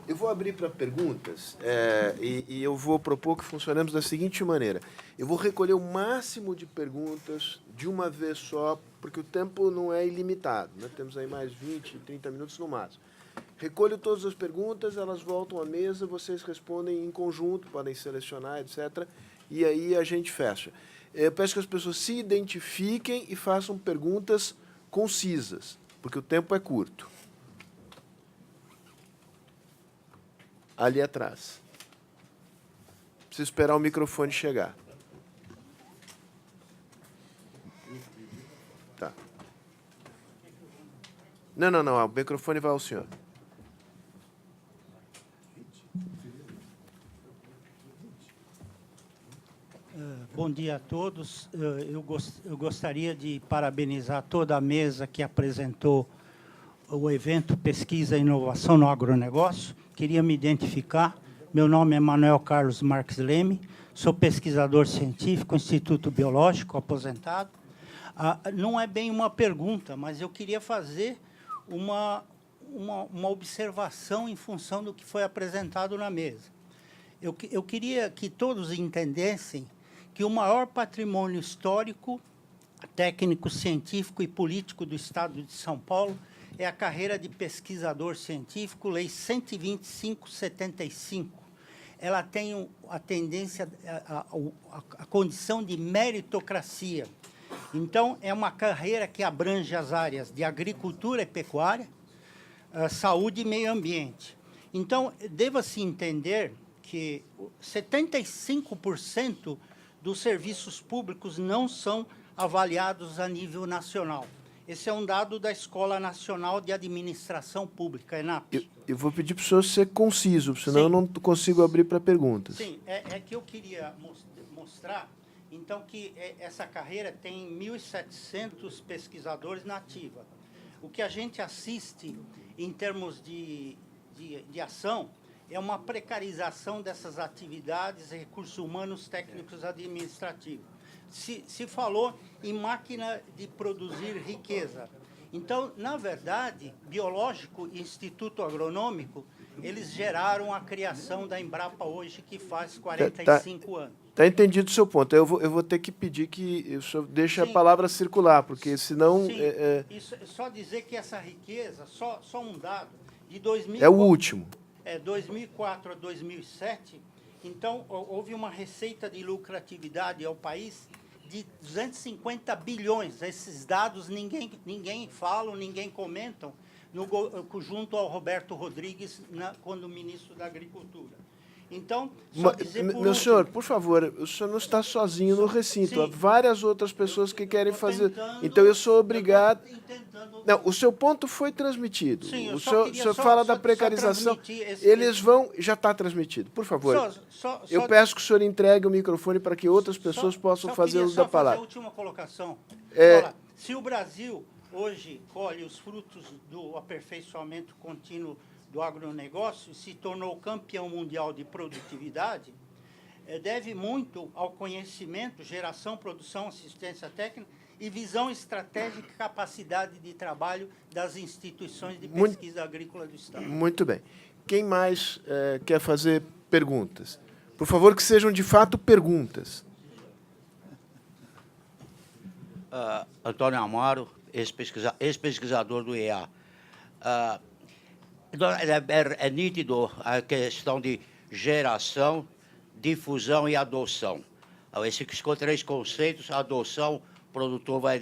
Eu vou abrir para perguntas e eu vou propor que funcionemos da seguinte maneira. Eu vou recolher o máximo de perguntas de uma vez só, porque o tempo não é ilimitado, né? Temos aí mais 20, 30 minutos no máximo. Recolho todas as perguntas, elas voltam à mesa, vocês respondem em conjunto, podem selecionar, etc. E aí a gente fecha. Eu peço que as pessoas se identifiquem e façam perguntas concisas, porque o tempo é curto. Ali atrás. Preciso esperar o microfone chegar. Tá. Não. O microfone vai ao senhor. Bom dia a todos. Eu gostaria de parabenizar toda a mesa que apresentou o evento Pesquisa e Inovação no Agronegócio. Queria me identificar. Meu nome é Manuel Carlos Marques Leme, sou pesquisador científico, Instituto Biológico, aposentado. Não é bem uma pergunta, mas eu queria fazer uma observação em função do que foi apresentado na mesa. Eu queria que todos entendessem que o maior patrimônio histórico, técnico, científico e político do Estado de São Paulo é a carreira de pesquisador científico, Lei 125/75. Ela tem a tendência, a condição de meritocracia. Então, é uma carreira que abrange as áreas de agricultura e pecuária, saúde e meio ambiente. Então, deva-se entender que 75% dos serviços públicos não são avaliados a nível nacional. Esse é um dado da Escola Nacional de Administração Pública, ENAP. Eu vou pedir para o senhor ser conciso, senão eu não consigo abrir para perguntas. Sim, é que eu queria mostrar, então, que essa carreira tem 1.700 pesquisadores na ativa. O que a gente assiste em termos de ação é uma precarização dessas atividades, recursos humanos, técnicos, administrativos. Se falou em máquina de produzir riqueza. Então, na verdade, Biológico e Instituto Agronômico, eles geraram a criação da Embrapa hoje, que faz 45 anos. Está entendido o seu ponto. Eu vou ter que pedir que o senhor deixe a palavra circular, porque senão... Sim, isso, só dizer que essa riqueza, só um dado, de 2000... É o último. 2004 a 2007, então, houve uma receita de lucratividade ao país de 250 bilhões. Esses dados ninguém fala, ninguém comentam, junto ao Roberto Rodrigues, quando ministro da Agricultura. Então, só dizer por meu senhor, por favor, o senhor não está sozinho no recinto. Sim. Há várias outras pessoas que querem fazer. Então, eu sou obrigado... Não, o seu ponto foi transmitido. Sim, o senhor fala da precarização. Eles vão... Já está transmitido. Por favor. Eu peço que o senhor entregue o microfone para que outras pessoas possam fazer uso da palavra. Fazer a última colocação. Se o Brasil hoje colhe os frutos do aperfeiçoamento contínuo do agronegócio, se tornou campeão mundial de produtividade, deve muito ao conhecimento, geração, produção, assistência técnica e visão estratégica e capacidade de trabalho das instituições de pesquisa agrícola do Estado. Muito bem. Quem mais quer fazer perguntas? Por favor, que sejam, de fato, perguntas. Antônio Amaro, ex-pesquisador do IEA. É nítido a questão de geração, difusão e adoção. Esses três conceitos, a adoção, o produtor vai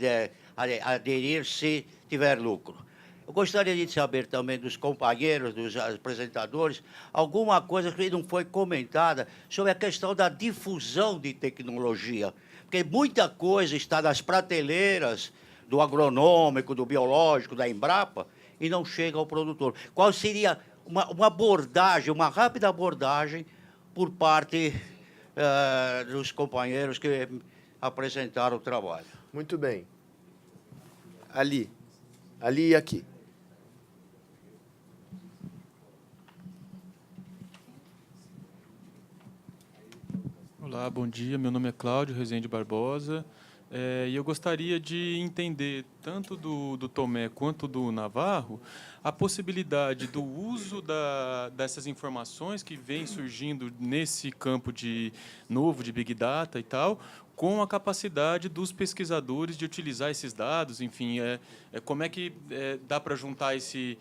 aderir se tiver lucro. Eu gostaria de saber também dos companheiros, dos apresentadores, alguma coisa que não foi comentada sobre a questão da difusão de tecnologia. Porque muita coisa está nas prateleiras do agronômico, do biológico, da Embrapa, e não chega ao produtor. Qual seria uma abordagem, uma rápida abordagem por parte dos companheiros que apresentaram o trabalho? Muito bem. Ali e aqui. Olá, bom dia. Meu nome é Cláudio Rezende Barbosa. E eu gostaria de entender, tanto do Tomé quanto do Navarro, a possibilidade do uso dessas informações que vêm surgindo nesse campo novo de Big Data e tal, com a capacidade dos pesquisadores de utilizar esses dados, enfim, como é que dá para juntar esse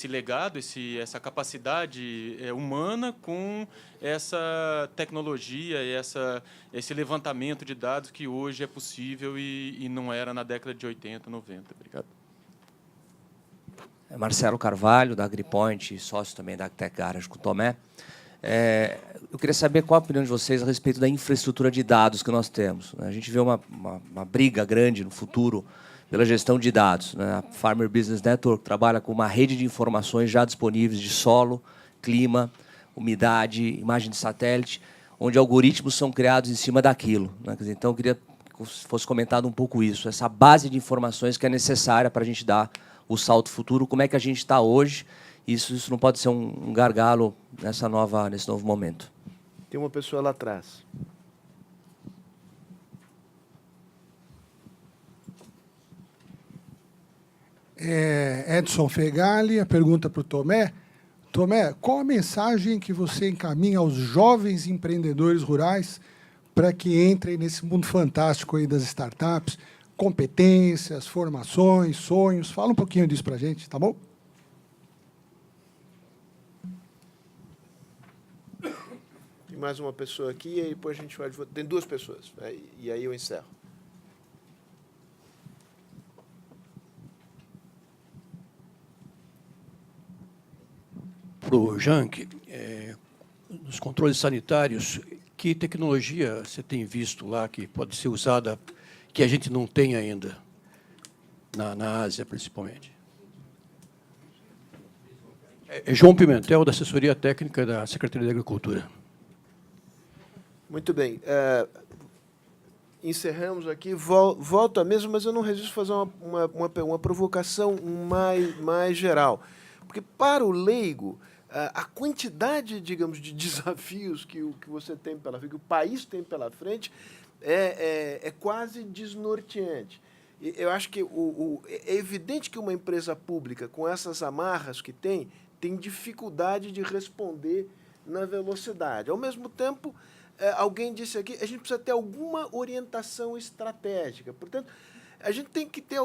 legado, essa capacidade humana com essa tecnologia e esse levantamento de dados que hoje é possível e não era na década de 80, 90. Obrigado. Marcelo Carvalho, da AgriPoint, sócio também da Tech Garage com o Tomé. Eu queria saber qual a opinião de vocês a respeito da infraestrutura de dados que nós temos. A gente vê uma briga grande no futuro pela gestão de dados. A Farmer Business Network trabalha com uma rede de informações já disponíveis de solo, clima, umidade, imagem de satélite, onde algoritmos são criados em cima daquilo. Então, eu queria que fosse comentado um pouco isso, essa base de informações que é necessária para a gente dar o salto futuro, como é que a gente está hoje. Isso não pode ser um gargalo nesse novo momento. Tem uma pessoa lá atrás. Edson Fegali, a pergunta para o Tomé. Tomé, qual a mensagem que você encaminha aos jovens empreendedores rurais para que entrem nesse mundo fantástico aí das startups, competências, formações, sonhos? Fala um pouquinho disso para a gente, tá bom? Tem mais uma pessoa aqui e aí depois a gente vai... Tem duas pessoas, e aí eu encerro. Para o Jank, nos controles sanitários, que tecnologia você tem visto lá que pode ser usada, que a gente não tem ainda, na Ásia, principalmente? João Pimentel, da Assessoria Técnica da Secretaria da Agricultura. Muito bem. Encerramos aqui. Volto à mesa, mas eu não resisto a fazer uma provocação mais geral. Porque, para o leigo, a quantidade, digamos, de desafios que você tem pela frente, que o país tem pela frente, é quase desnorteante. Eu acho que é evidente que uma empresa pública, com essas amarras que tem dificuldade de responder na velocidade. Ao mesmo tempo, alguém disse aqui, a gente precisa ter alguma orientação estratégica. Portanto, a gente tem que ter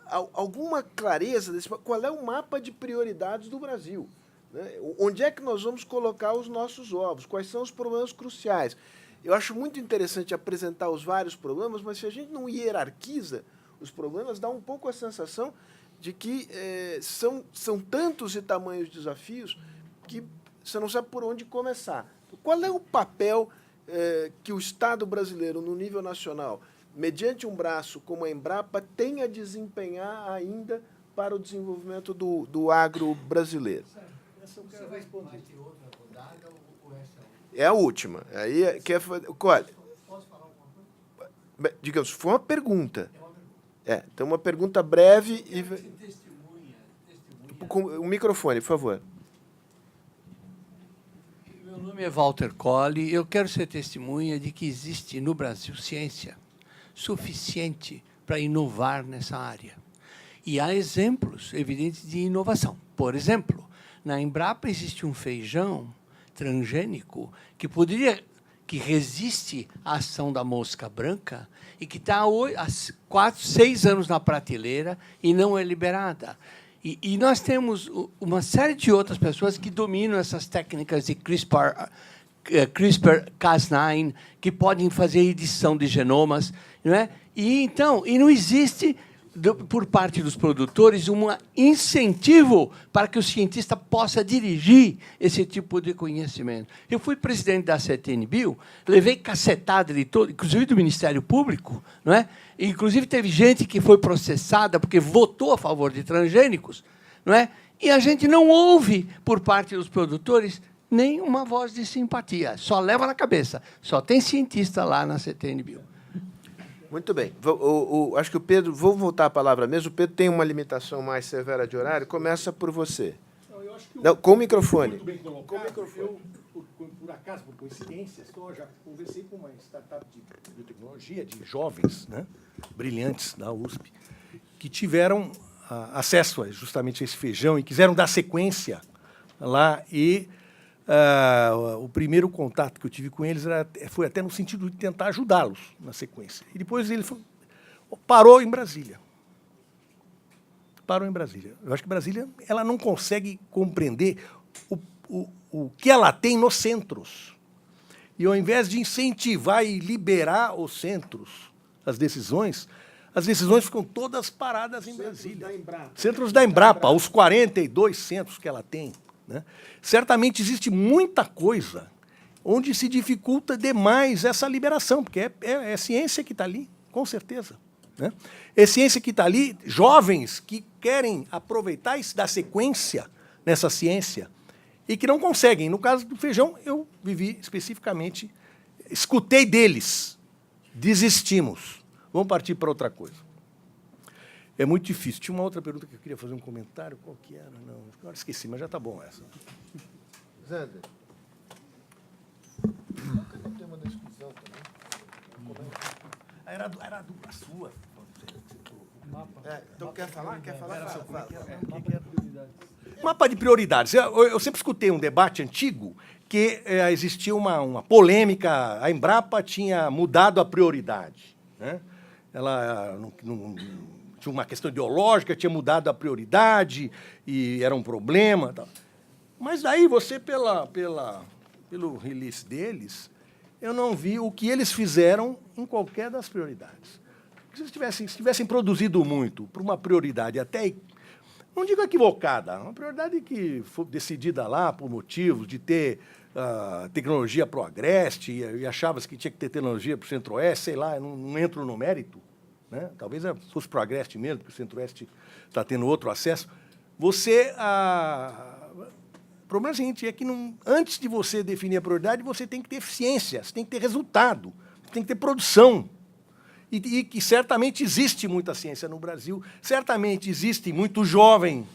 alguma clareza desse qual é o mapa de prioridades do Brasil, né? Onde é que nós vamos colocar os nossos ovos? Quais são os problemas cruciais? Eu acho muito interessante apresentar os vários problemas, mas se a gente não hierarquiza os problemas, dá um pouco a sensação de que são tantos e tamanhos desafios que você não sabe por onde começar. Qual é o papel que o Estado brasileiro, no nível nacional, mediante um braço como a Embrapa, tem a desempenhar ainda para o desenvolvimento do agro brasileiro? Essa eu quero responder. É a última. Aí, olha, digamos, foi uma pergunta. Então, uma pergunta breve e... Com o microfone, por favor. Meu nome é Walter Colli. Eu quero ser testemunha de que existe no Brasil ciência suficiente para inovar nessa área. E há exemplos evidentes de inovação. Por exemplo, na Embrapa existe um feijão transgênico que resiste à ação da mosca branca e que está há 4, 6 anos na prateleira e não é liberada. E nós temos uma série de outras pessoas que dominam essas técnicas de CRISPR-Cas9, que podem fazer edição de genomas, não é? E não existe, por parte dos produtores, um incentivo para que o cientista possa dirigir esse tipo de conhecimento. Eu fui presidente da CTN-Bio, levei cacetada de todo, inclusive do Ministério Público, não é? Inclusive teve gente que foi processada porque votou a favor de transgênicos, não é? E a gente não ouve, por parte dos produtores, nenhuma voz de simpatia. Só leva na cabeça. Só tem cientista lá na CTN-Bio. Muito bem. Acho que o Pedro... Vou voltar a palavra mesmo. O Pedro tem uma limitação mais severa de horário. Começa por você. Não, eu acho que não, com o microfone. Muito bem colocado. Com o microfone. por acaso, por coincidência, já conversei com uma startup de biotecnologia, de jovens, né, brilhantes da USP, que tiveram acesso justamente a esse feijão e quiseram dar sequência lá. E o primeiro contato que eu tive com eles foi até no sentido de tentar ajudá-los na sequência. E depois ele parou em Brasília. Parou em Brasília. Eu acho que Brasília ela não consegue compreender o que ela tem nos centros. E, ao invés de incentivar e liberar os centros, as decisões ficam todas paradas em Brasília. Centros da Embrapa, os 42 centros que ela tem. Né? Certamente existe muita coisa onde se dificulta demais essa liberação, porque é ciência que está ali, com certeza. Né? É ciência que está ali, jovens que querem aproveitar e dar sequência nessa ciência e que não conseguem. No caso do feijão, eu vivi especificamente, escutei deles, desistimos. Vamos partir para outra coisa. É muito difícil. Tinha uma outra pergunta que eu queria fazer um comentário. Qual que era? Não, agora esqueci, mas já está bom essa. Zander. O tema da exclusão também. Era a dupla sua. Então, quer falar? Fala. Mapa de prioridades. Eu sempre escutei um debate antigo que existia uma polêmica, a Embrapa tinha mudado a prioridade. Né? Ela não tinha uma questão ideológica, tinha mudado a prioridade e era um problema. Tal. Mas daí você, pelo release deles, eu não vi o que eles fizeram em qualquer das prioridades. Se tivessem produzido muito para uma prioridade até, não digo equivocada, uma prioridade que foi decidida lá por motivos de ter tecnologia para o Agreste e achava-se que tinha que ter tecnologia para o Centro-Oeste, sei lá, eu não entro no mérito. Né? Talvez fosse para o Agreste mesmo, porque o Centro-Oeste está tendo outro acesso. O problema é o seguinte, é que antes de você definir a prioridade, você tem que ter eficiência, você tem que ter resultado, você tem que ter produção. E que certamente existe muita ciência no Brasil, certamente existe muito jovem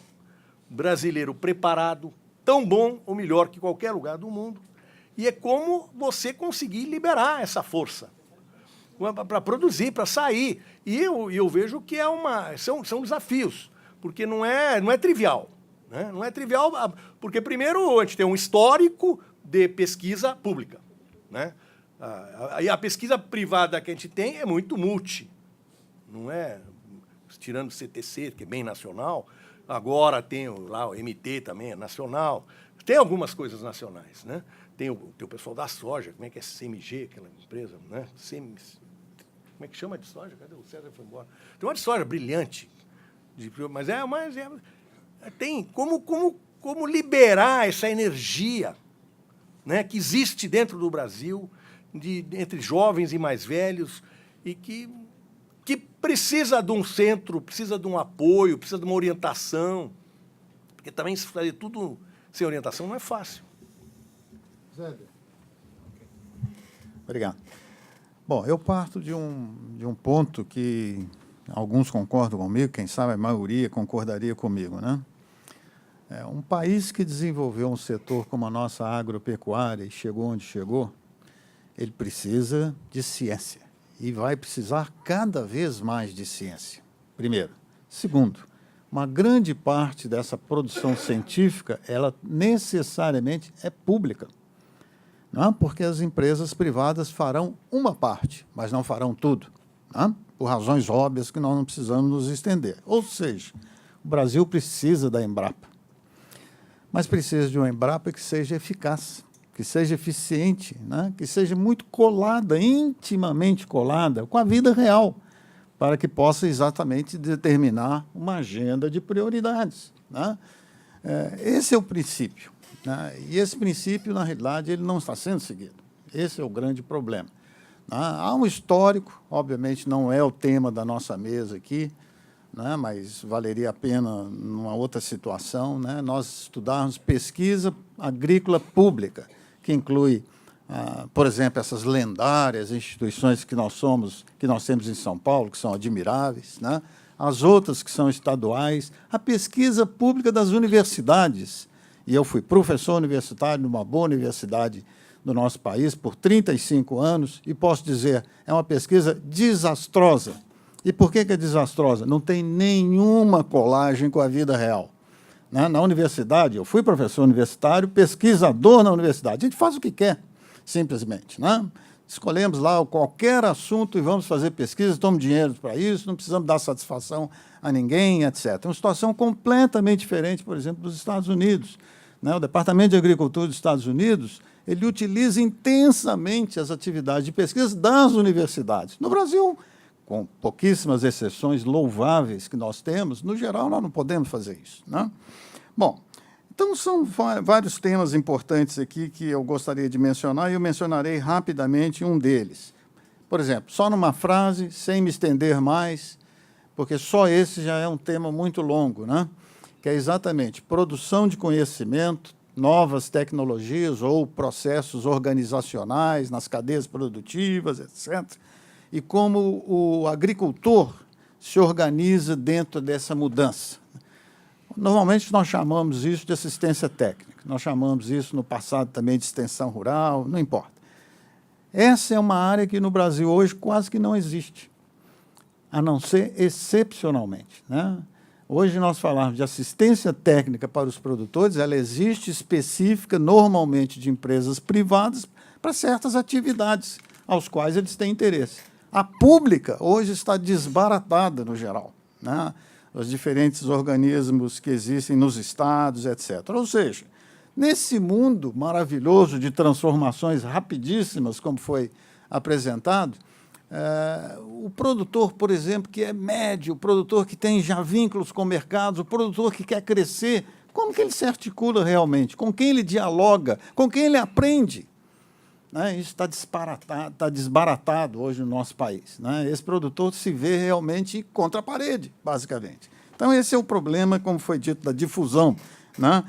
brasileiro preparado, tão bom ou melhor que qualquer lugar do mundo, e é como você conseguir liberar essa força para produzir, para sair. E eu vejo que são desafios, porque não é trivial. Né? Não é trivial, porque, primeiro, a gente tem um histórico de pesquisa pública. Né? A pesquisa privada que a gente tem é muito multi. Não é, tirando o CTC, que é bem nacional, agora tem lá o MT também, é nacional. Tem algumas coisas nacionais. Né? Tem o pessoal da soja, como é que é CMG, aquela empresa, né? Como é que chama de soja? Cadê o César? Foi embora. Tem uma de soja brilhante, mas tem como liberar essa energia, né, que existe dentro do Brasil, entre jovens e mais velhos, e que precisa de um centro, precisa de um apoio, precisa de uma orientação, porque também se fazer tudo sem orientação não é fácil. Zander. Obrigado. Bom, eu parto de um ponto que alguns concordam comigo, quem sabe a maioria concordaria comigo, né? Um país que desenvolveu um setor como a nossa agropecuária e chegou onde chegou, ele precisa de ciência e vai precisar cada vez mais de ciência, primeiro. Segundo, uma grande parte dessa produção científica, ela necessariamente é pública. Não? Porque as empresas privadas farão uma parte, mas não farão tudo, não? Por razões óbvias que nós não precisamos nos estender. Ou seja, o Brasil precisa da Embrapa, mas precisa de uma Embrapa que seja eficaz, que seja eficiente, né? Que seja muito colada, intimamente colada com a vida real, para que possa exatamente determinar uma agenda de prioridades. Né? Esse é o princípio. Né? E esse princípio, na realidade, ele não está sendo seguido. Esse é o grande problema. Há um histórico, obviamente não é o tema da nossa mesa aqui, né? Mas valeria a pena, numa outra situação, né? Nós estudarmos pesquisa agrícola pública, que inclui, por exemplo, essas lendárias instituições que nós temos em São Paulo, que são admiráveis, né? As outras que são estaduais, a pesquisa pública das universidades. E eu fui professor universitário numa boa universidade do nosso país por 35 anos e posso dizer, é uma pesquisa desastrosa. E por que é desastrosa? Não tem nenhuma colagem com a vida real. Né? Na universidade, eu fui professor universitário, pesquisador na universidade. A gente faz o que quer, simplesmente. Né? Escolhemos lá qualquer assunto e vamos fazer pesquisa, tomamos dinheiro para isso, não precisamos dar satisfação a ninguém, etc. É uma situação completamente diferente, por exemplo, dos Estados Unidos. Né? O Departamento de Agricultura dos Estados Unidos, ele utiliza intensamente as atividades de pesquisa das universidades. No Brasil, com pouquíssimas exceções louváveis que nós temos, no geral, nós não podemos fazer isso. Né? Bom, então são vários temas importantes aqui que eu gostaria de mencionar e eu mencionarei rapidamente um deles. Por exemplo, só numa frase, sem me estender mais, porque só esse já é um tema muito longo, né? Que é exatamente produção de conhecimento, novas tecnologias ou processos organizacionais nas cadeias produtivas, etc., e como o agricultor se organiza dentro dessa mudança. Normalmente, nós chamamos isso de assistência técnica, nós chamamos isso no passado também de extensão rural, não importa. Essa é uma área que no Brasil hoje quase que não existe, a não ser excepcionalmente. Né? Hoje nós falamos de assistência técnica para os produtores, ela existe específica, normalmente de empresas privadas, para certas atividades aos quais eles têm interesse. A pública hoje está desbaratada no geral, né? Os diferentes organismos que existem nos estados, etc. Ou seja, nesse mundo maravilhoso de transformações rapidíssimas, como foi apresentado, o produtor, por exemplo, que é médio, o produtor que tem já vínculos com mercados, o produtor que quer crescer, como que ele se articula realmente? Com quem ele dialoga? Com quem ele aprende? Né? Isso está desbaratado hoje no nosso país. Né? Esse produtor se vê realmente contra a parede, basicamente. Então, esse é o problema, como foi dito, da difusão, né?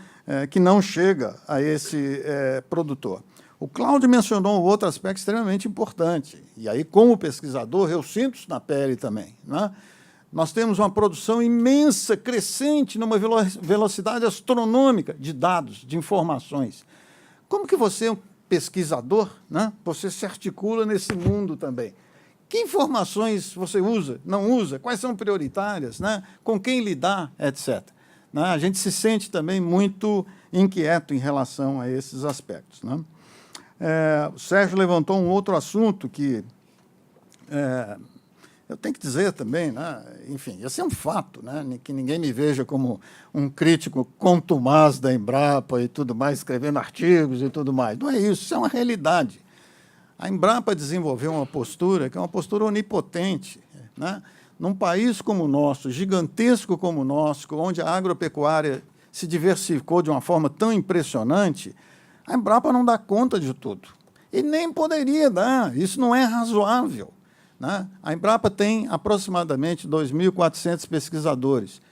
Que não chega a esse produtor. O Cláudio mencionou um outro aspecto extremamente importante, e aí, como pesquisador, eu sinto isso na pele também. Né? Nós temos uma produção imensa, crescente, numa velocidade astronômica de dados, de informações. Como que você, pesquisador, né? Você se articula nesse mundo também. Que informações você usa, não usa, quais são prioritárias, né? Com quem lidar, etc. Né? A gente se sente também muito inquieto em relação a esses aspectos. Né? O Sérgio levantou um outro assunto que eu tenho que dizer também, né? Enfim, esse é um fato, né? Que ninguém me veja como um crítico contumaz da Embrapa e tudo mais, escrevendo artigos e tudo mais. Não é isso é uma realidade. A Embrapa desenvolveu uma postura que é uma postura onipotente. Né? Num país como o nosso, gigantesco como o nosso, onde a agropecuária se diversificou de uma forma tão impressionante, a Embrapa não dá conta de tudo. E nem poderia dar, isso não é razoável. Né? A Embrapa tem aproximadamente 2.400 pesquisadores.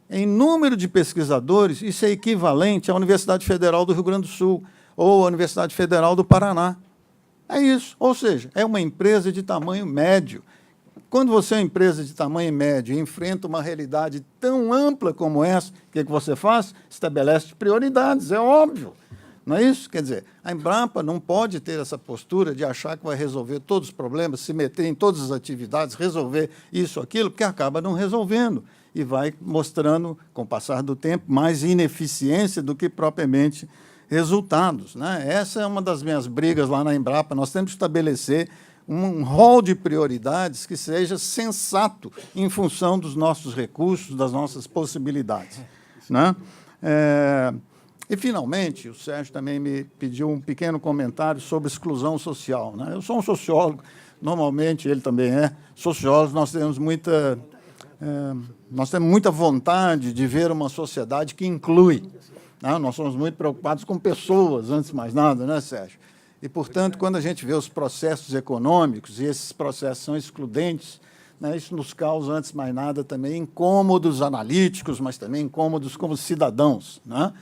Em número de pesquisadores, isso é equivalente à Universidade Federal do Rio Grande do Sul ou à Universidade Federal do Paraná. É isso. Ou seja, é uma empresa de tamanho médio. Quando você é uma empresa de tamanho médio e enfrenta uma realidade tão ampla como essa, o que você faz? Estabelece prioridades, é óbvio. Não é isso? Quer dizer, a Embrapa não pode ter essa postura de achar que vai resolver todos os problemas, se meter em todas as atividades, resolver isso, aquilo, porque acaba não resolvendo e vai mostrando, com o passar do tempo, mais ineficiência do que propriamente resultados. Né? Essa é uma das minhas brigas lá na Embrapa. Nós temos que estabelecer um rol de prioridades que seja sensato em função dos nossos recursos, das nossas possibilidades. Né? E, finalmente, o Sérgio também me pediu um pequeno comentário sobre exclusão social. Né? Eu sou um sociólogo, normalmente ele também é sociólogo, nós temos muita vontade de ver uma sociedade que inclui. Né? Nós somos muito preocupados com pessoas, antes de mais nada, né, Sérgio? E, portanto, quando a gente vê os processos econômicos, e esses processos são excludentes, né, isso nos causa, antes de mais nada, também incômodos analíticos, mas também incômodos como cidadãos. Né?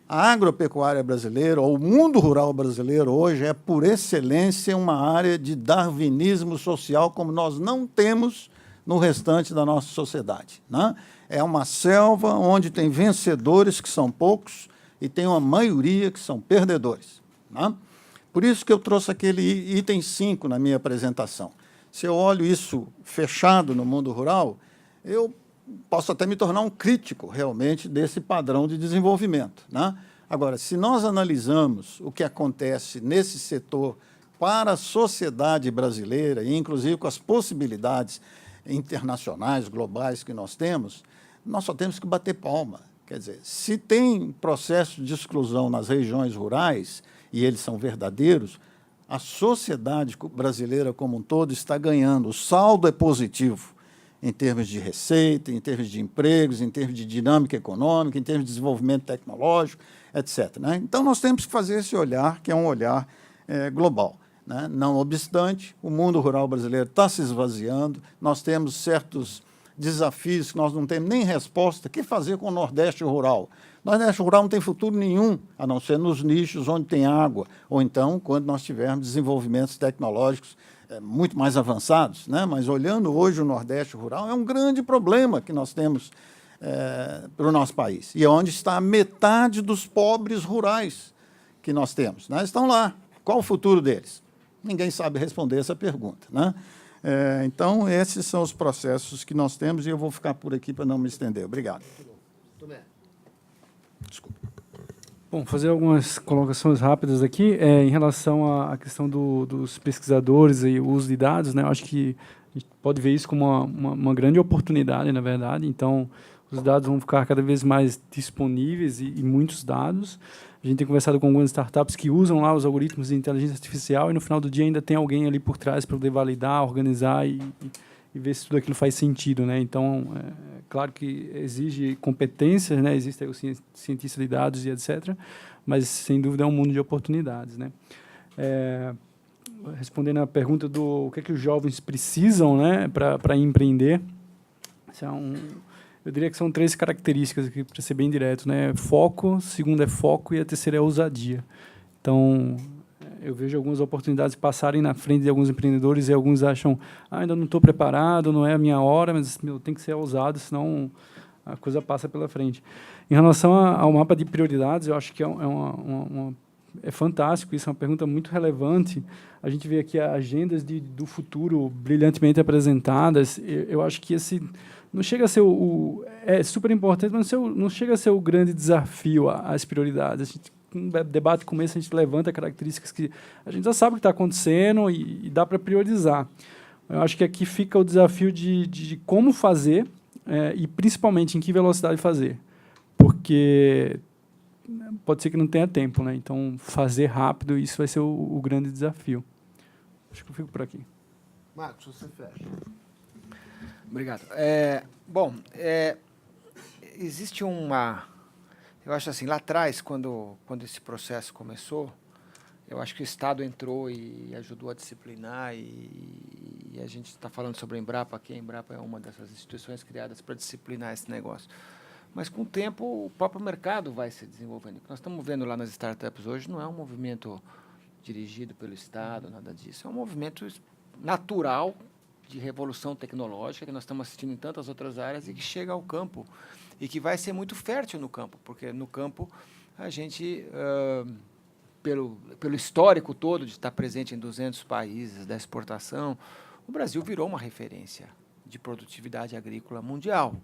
A agropecuária brasileira, ou o mundo rural brasileiro hoje, é, por excelência, uma área de darwinismo social como nós não temos no restante da nossa sociedade. Né? É uma selva onde tem vencedores, que são poucos, e tem uma maioria que são perdedores. Né? Por isso que eu trouxe aquele item 5 na minha apresentação. Se eu olho isso fechado no mundo rural, eu posso até me tornar um crítico, realmente, desse padrão de desenvolvimento, né? Agora, se nós analisamos o que acontece nesse setor para a sociedade brasileira, e inclusive com as possibilidades internacionais, globais que nós só temos que bater palma. Quer dizer, se tem processo de exclusão nas regiões rurais, e eles são verdadeiros, a sociedade brasileira como um todo está ganhando. O saldo é positivo em termos de receita, em termos de empregos, em termos de dinâmica econômica, em termos de desenvolvimento tecnológico, etc., né? Então, nós temos que fazer esse olhar, que é um olhar global, né? Não obstante, o mundo rural brasileiro está se esvaziando, nós temos certos desafios que nós não temos nem resposta. O que fazer com o Nordeste rural? O Nordeste rural não tem futuro nenhum, a não ser nos nichos onde tem água, ou então quando nós tivermos desenvolvimentos tecnológicos muito mais avançados, né? Mas olhando hoje o Nordeste rural, é um grande problema que nós temos para o nosso país. E é onde está a metade dos pobres rurais que nós temos, né? Estão lá. Qual o futuro deles? Ninguém sabe responder essa pergunta, né? Então, esses são os processos que nós temos e eu vou ficar por aqui para não me estender. Obrigado. Tomé. Desculpa. Bom, fazer algumas colocações rápidas aqui em relação à questão dos pesquisadores e o uso de dados, né? Eu acho que a gente pode ver isso como uma grande oportunidade, na verdade. Então, os dados vão ficar cada vez mais disponíveis e muitos dados. A gente tem conversado com algumas startups que usam lá os algoritmos de inteligência artificial e, no final do dia, ainda tem alguém ali por trás para poder validar, organizar e ver se tudo aquilo faz sentido, né? Então, é claro que exige competências, né? Existe aí o cientista de dados e etc., mas, sem dúvida, é um mundo de oportunidades, né? Respondendo à pergunta do o que é que os jovens precisam, né, para empreender, eu diria que são 3 características aqui, para ser bem direto, né? Foco, segundo é foco e a terceira é ousadia. Então, eu vejo algumas oportunidades passarem na frente de alguns empreendedores e alguns acham, ainda não estou preparado, não é a minha hora, mas tem que ser ousado, senão a coisa passa pela frente. Em relação ao mapa de prioridades, eu acho que é fantástico, isso é uma pergunta muito relevante. A gente vê aqui agendas do futuro brilhantemente apresentadas. Eu acho que esse não chega a ser é super importante, mas não chega a ser o grande desafio às prioridades. Um debate como esse, a gente levanta características que a gente já sabe o que está acontecendo e dá para priorizar. Eu acho que aqui fica o desafio de como fazer e, principalmente, em que velocidade fazer. Porque pode ser que não tenha tempo, né? Então, fazer rápido, isso vai ser o grande desafio. Acho que eu fico por aqui. Marcos, você fecha. Obrigado. Existe eu acho assim, lá atrás, quando esse processo começou, eu acho que o Estado entrou e ajudou a disciplinar, e a gente está falando sobre a Embrapa aqui. A Embrapa é uma dessas instituições criadas para disciplinar esse negócio. Mas, com o tempo, o próprio mercado vai se desenvolvendo. O que nós estamos vendo lá nas startups hoje não é um movimento dirigido pelo Estado, nada disso. É um movimento natural de revolução tecnológica que nós estamos assistindo em tantas outras áreas e que chega ao campo e que vai ser muito fértil no campo, porque no campo a gente, pelo histórico todo de estar presente em 200 países da exportação, o Brasil virou uma referência de produtividade agrícola mundial.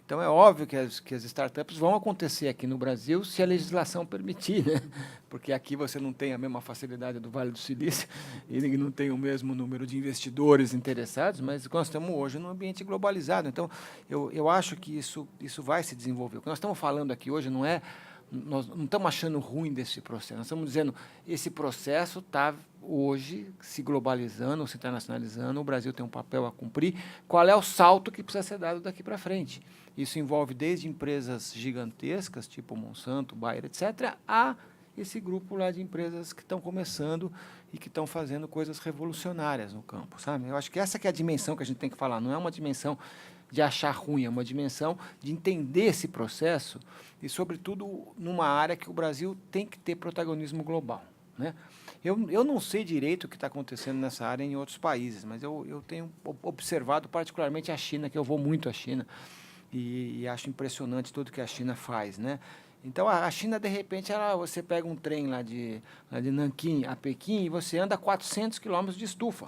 Então, é óbvio que as startups vão acontecer aqui no Brasil se a legislação permitir, né? Porque aqui você não tem a mesma facilidade do Vale do Silício e não tem o mesmo número de investidores interessados, mas nós estamos hoje num ambiente globalizado. Então, eu acho que isso vai se desenvolver. O que nós estamos falando aqui hoje nós não estamos achando ruim desse processo. Nós estamos dizendo que esse processo está hoje se globalizando, se internacionalizando, o Brasil tem um papel a cumprir. Qual é o salto que precisa ser dado daqui para frente? Isso envolve desde empresas gigantescas, tipo Monsanto, Bayer, etc., a esse grupo lá de empresas que estão começando e que estão fazendo coisas revolucionárias no campo, sabe? Eu acho que essa que é a dimensão que a gente tem que falar, não é uma dimensão de achar ruim, é uma dimensão de entender esse processo e, sobretudo, numa área que o Brasil tem que ter protagonismo global, né? Eu não sei direito o que está acontecendo nessa área em outros países, mas eu tenho observado particularmente a China, que eu vou muito à China, e acho impressionante tudo que a China faz, né? Então, a China, de repente, você pega um trem lá de Nanquim a Pequim e você anda 400 quilômetros de estufa.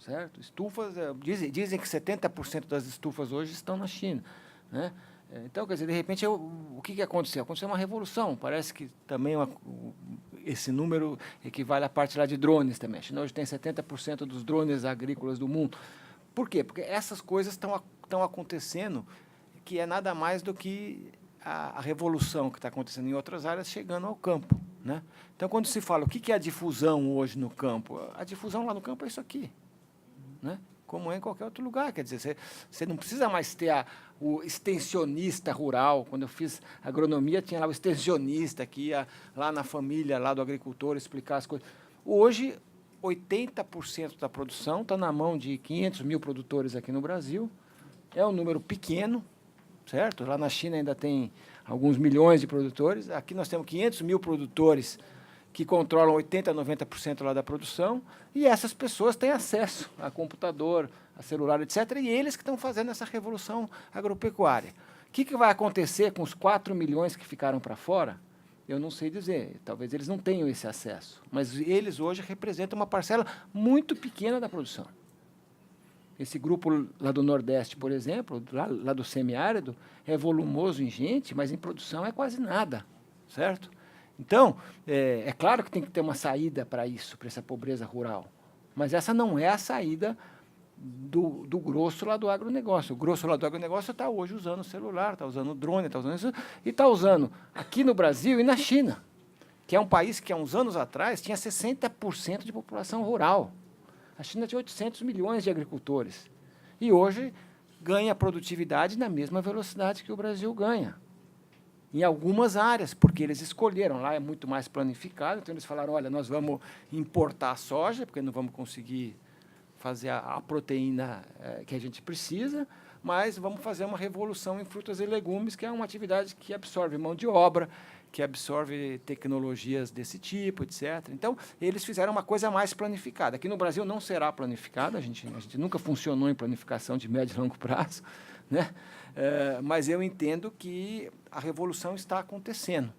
Certo? Estufas, dizem que 70% das estufas hoje estão na China, né? Então, quer dizer, de repente, o que aconteceu? Aconteceu uma revolução. Parece que também esse número equivale à parte lá de drones também. A China hoje tem 70% dos drones agrícolas do mundo. Por quê? Porque essas coisas estão acontecendo, que é nada mais do que a revolução que está acontecendo em outras áreas chegando ao campo, né? Então, quando se fala o que é a difusão hoje no campo, a difusão lá no campo é isso aqui, né? Como é em qualquer outro lugar. Quer dizer, você não precisa mais ter o extensionista rural. Quando eu fiz agronomia, tinha lá o extensionista que ia lá na família lá do agricultor explicar as coisas. Hoje, 80% da produção está na mão de 500 mil produtores aqui no Brasil. É um número pequeno, certo? Lá na China ainda tem alguns milhões de produtores. Aqui nós temos 500 mil produtores que controlam 80% a 90% lá da produção, e essas pessoas têm acesso a computador, a celular, etc., e eles que estão fazendo essa revolução agropecuária. O que vai acontecer com os 4 milhões que ficaram para fora? Eu não sei dizer. Talvez eles não tenham esse acesso, mas eles hoje representam uma parcela muito pequena da produção. Esse grupo lá do Nordeste, por exemplo, lá do semiárido, é volumoso em gente, mas em produção é quase nada, certo? Então, é claro que tem que ter uma saída para isso, para essa pobreza rural. Mas essa não é a saída do grosso lá do agronegócio. O grosso lá do agronegócio está hoje usando celular, está usando drone, está usando isso, e está usando aqui no Brasil e na China, que é um país que há uns anos atrás tinha 60% de população rural. A China tinha 800 milhões de agricultores. E hoje ganha produtividade na mesma velocidade que o Brasil ganha. Em algumas áreas, porque eles escolheram. Lá é muito mais planificado, então eles falaram, olha, nós vamos importar soja, porque não vamos conseguir fazer a proteína que a gente precisa, mas vamos fazer uma revolução em frutas e legumes, que é uma atividade que absorve mão de obra, que absorve tecnologias desse tipo, etc. Então, eles fizeram uma coisa mais planificada. Aqui no Brasil não será planificada, a gente nunca funcionou em planificação de médio e longo prazo, né? Mas eu entendo que a revolução está acontecendo,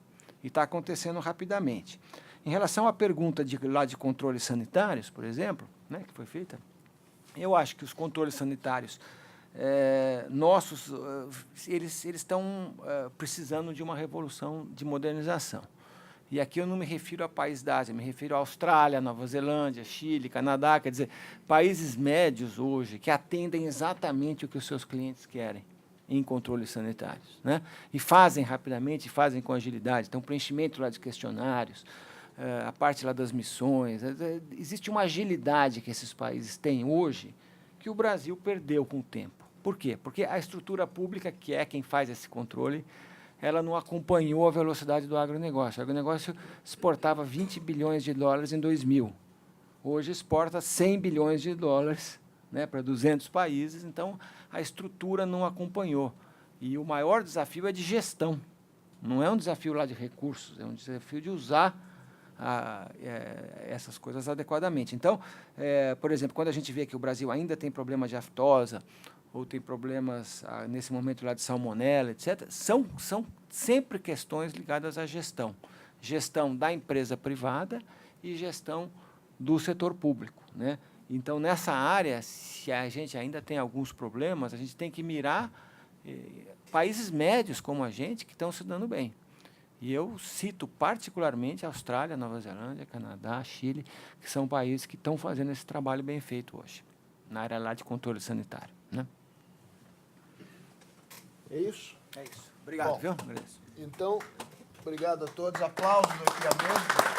e está acontecendo rapidamente. Em relação à pergunta de controles sanitários, por exemplo, né, que foi feita, eu acho que os controles sanitários nossos, eles estão precisando de uma revolução de modernização. E aqui eu não me refiro a países da Ásia, me refiro à Austrália, Nova Zelândia, Chile, Canadá, quer dizer, países médios hoje que atendem exatamente o que os seus clientes querem em controles sanitários, né? E fazem rapidamente, fazem com agilidade. Então, preenchimento lá de questionários, a parte lá das missões. Existe uma agilidade que esses países têm hoje que o Brasil perdeu com o tempo. Por quê? Porque a estrutura pública, que é quem faz esse controle, ela não acompanhou a velocidade do agronegócio. O agronegócio exportava 20 bilhões de dólares em 2000. Hoje exporta 100 bilhões de dólares, né, para 200 países. Então, a estrutura não acompanhou. E o maior desafio é de gestão. Não é um desafio lá de recursos, é um desafio de usar essas coisas adequadamente. Então, por exemplo, quando a gente vê que o Brasil ainda tem problema de aftosa, ou tem problemas, nesse momento, lá de salmonela, etc., são sempre questões ligadas à gestão. Gestão da empresa privada e gestão do setor público, né? Então, nessa área, se a gente ainda tem alguns problemas, a gente tem que mirar países médios como a gente, que estão se dando bem. E eu cito particularmente a Austrália, Nova Zelândia, Canadá, Chile, que são países que estão fazendo esse trabalho bem feito hoje, na área lá de controle sanitário, né? É isso? É isso. Obrigado, Bom, viu? Agradeço. Então, obrigado a todos. Aplausos aqui à mesa.